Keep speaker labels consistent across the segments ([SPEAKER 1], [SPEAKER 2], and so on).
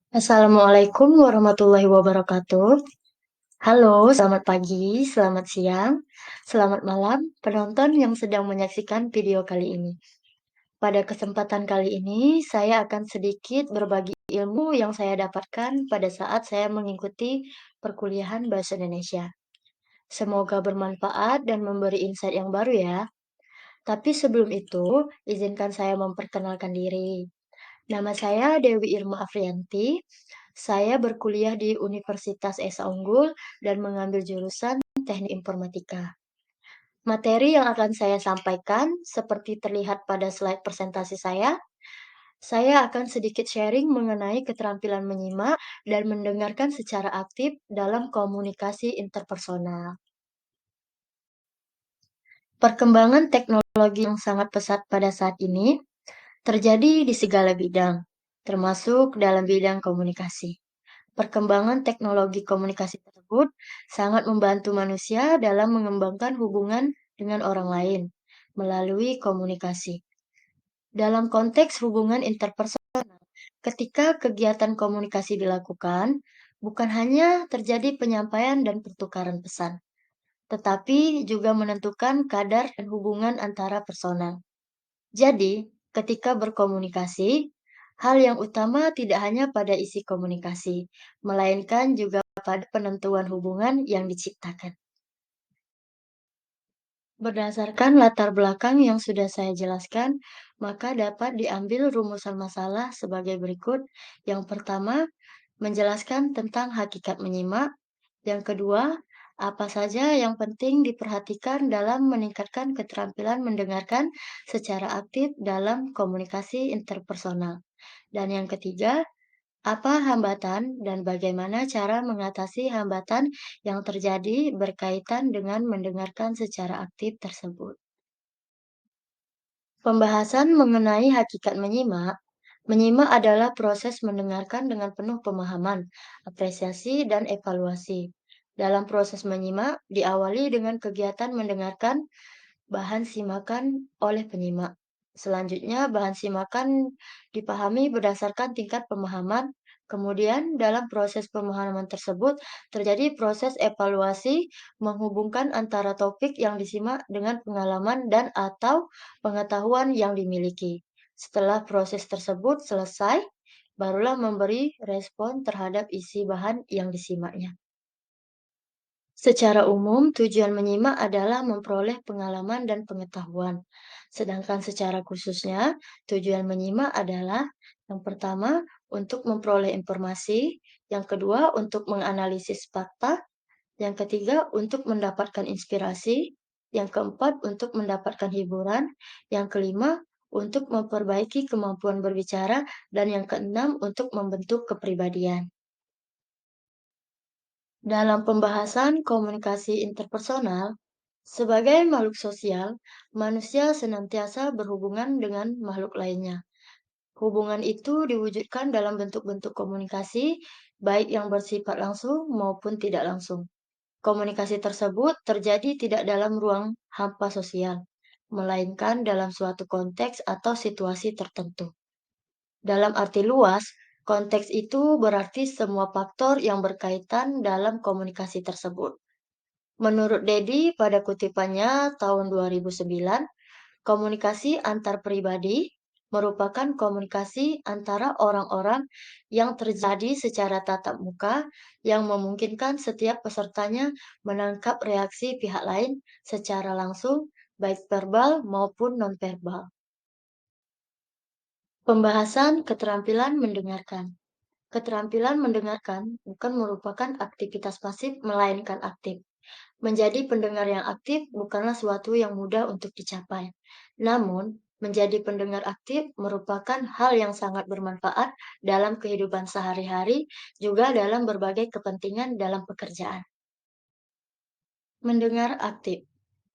[SPEAKER 1] Assalamualaikum warahmatullahi wabarakatuh. Halo, selamat pagi, selamat siang, selamat malam, penonton yang sedang menyaksikan video kali ini. Pada kesempatan kali ini, saya akan sedikit berbagi ilmu yang saya dapatkan pada saat saya mengikuti perkuliahan Bahasa Indonesia. Semoga bermanfaat dan memberi insight yang baru ya. Tapi sebelum itu, izinkan saya memperkenalkan diri. Nama saya Dewi Irma Afrianti. Saya berkuliah di Universitas Esa Unggul dan mengambil jurusan Teknik Informatika. Materi yang akan saya sampaikan seperti terlihat pada slide presentasi saya akan sedikit sharing mengenai keterampilan menyimak dan mendengarkan secara aktif dalam komunikasi interpersonal. Perkembangan teknologi yang sangat pesat pada saat ini terjadi di segala bidang, termasuk dalam bidang komunikasi. Perkembangan teknologi komunikasi tersebut sangat membantu manusia dalam mengembangkan hubungan dengan orang lain melalui komunikasi. Dalam konteks hubungan interpersonal, ketika kegiatan komunikasi dilakukan, bukan hanya terjadi penyampaian dan pertukaran pesan, tetapi juga menentukan kadar dan hubungan antara personal. Jadi, ketika berkomunikasi, hal yang utama tidak hanya pada isi komunikasi, melainkan juga pada penentuan hubungan yang diciptakan. Berdasarkan latar belakang yang sudah saya jelaskan, maka dapat diambil rumusan masalah sebagai berikut. Yang pertama, menjelaskan tentang hakikat menyimak. Yang kedua, apa saja yang penting diperhatikan dalam meningkatkan keterampilan mendengarkan secara aktif dalam komunikasi interpersonal. Dan yang ketiga, apa hambatan dan bagaimana cara mengatasi hambatan yang terjadi berkaitan dengan mendengarkan secara aktif tersebut. Pembahasan mengenai hakikat menyimak. Menyimak adalah proses mendengarkan dengan penuh pemahaman, apresiasi, dan evaluasi. Dalam proses menyimak, diawali dengan kegiatan mendengarkan bahan simakan oleh penyimak. Selanjutnya, bahan simakan dipahami berdasarkan tingkat pemahaman. Kemudian, dalam proses pemahaman tersebut, terjadi proses evaluasi menghubungkan antara topik yang disimak dengan pengalaman dan atau pengetahuan yang dimiliki. Setelah proses tersebut selesai, barulah memberi respon terhadap isi bahan yang disimaknya. Secara umum, tujuan menyimak adalah memperoleh pengalaman dan pengetahuan. Sedangkan secara khususnya, tujuan menyimak adalah yang pertama untuk memperoleh informasi, yang kedua untuk menganalisis fakta, yang ketiga untuk mendapatkan inspirasi, yang keempat untuk mendapatkan hiburan, yang kelima untuk memperbaiki kemampuan berbicara, dan yang keenam untuk membentuk kepribadian. Dalam pembahasan komunikasi interpersonal, sebagai makhluk sosial, manusia senantiasa berhubungan dengan makhluk lainnya. Hubungan itu diwujudkan dalam bentuk-bentuk komunikasi, baik yang bersifat langsung maupun tidak langsung. Komunikasi tersebut terjadi tidak dalam ruang hampa sosial, melainkan dalam suatu konteks atau situasi tertentu. Dalam arti luas, konteks itu berarti semua faktor yang berkaitan dalam komunikasi tersebut. Menurut Dedi pada kutipannya tahun 2009, komunikasi antar pribadi merupakan komunikasi antara orang-orang yang terjadi secara tatap muka yang memungkinkan setiap pesertanya menangkap reaksi pihak lain secara langsung, baik verbal maupun nonverbal. Pembahasan keterampilan mendengarkan. Keterampilan mendengarkan bukan merupakan aktivitas pasif, melainkan aktif. Menjadi pendengar yang aktif bukanlah suatu yang mudah untuk dicapai. Namun, menjadi pendengar aktif merupakan hal yang sangat bermanfaat dalam kehidupan sehari-hari, juga dalam berbagai kepentingan dalam pekerjaan. Mendengar aktif.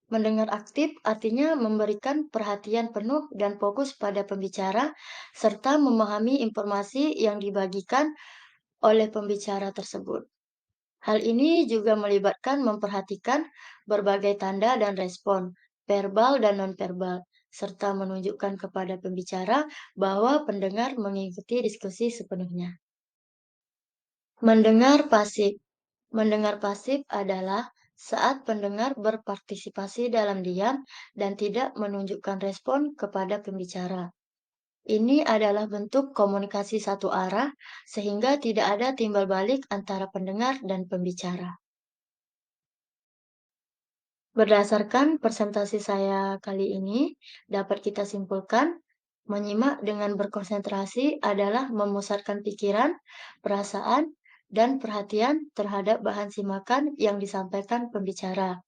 [SPEAKER 1] Mendengar aktif artinya memberikan perhatian penuh dan fokus pada pembicara, serta memahami informasi yang dibagikan oleh pembicara tersebut. Hal ini juga melibatkan memperhatikan berbagai tanda dan respon, verbal dan nonverbal, serta menunjukkan kepada pembicara bahwa pendengar mengikuti diskusi sepenuhnya. Mendengar pasif. Mendengar pasif adalah saat pendengar berpartisipasi dalam diam dan tidak menunjukkan respon kepada pembicara. Ini adalah bentuk komunikasi satu arah, sehingga tidak ada timbal balik antara pendengar dan pembicara. Berdasarkan presentasi saya kali ini, dapat kita simpulkan, menyimak dengan berkonsentrasi adalah memusatkan pikiran, perasaan, dan perhatian terhadap bahan simakan yang disampaikan pembicara.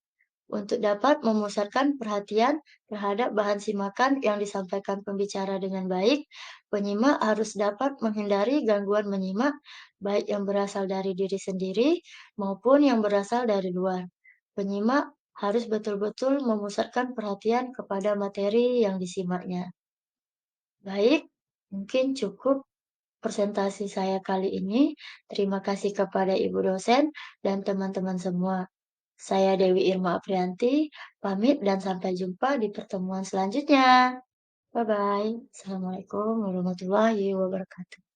[SPEAKER 1] Untuk dapat memusatkan perhatian terhadap bahan simakan yang disampaikan pembicara dengan baik, penyimak harus dapat menghindari gangguan menyimak, baik yang berasal dari diri sendiri maupun yang berasal dari luar. Penyimak harus betul-betul memusatkan perhatian kepada materi yang disimaknya. Baik, mungkin cukup presentasi saya kali ini. Terima kasih kepada Ibu dosen dan teman-teman semua. Saya Dewi Irma Aprianti, pamit dan sampai jumpa di pertemuan selanjutnya. Bye-bye. Assalamualaikum warahmatullahi wabarakatuh.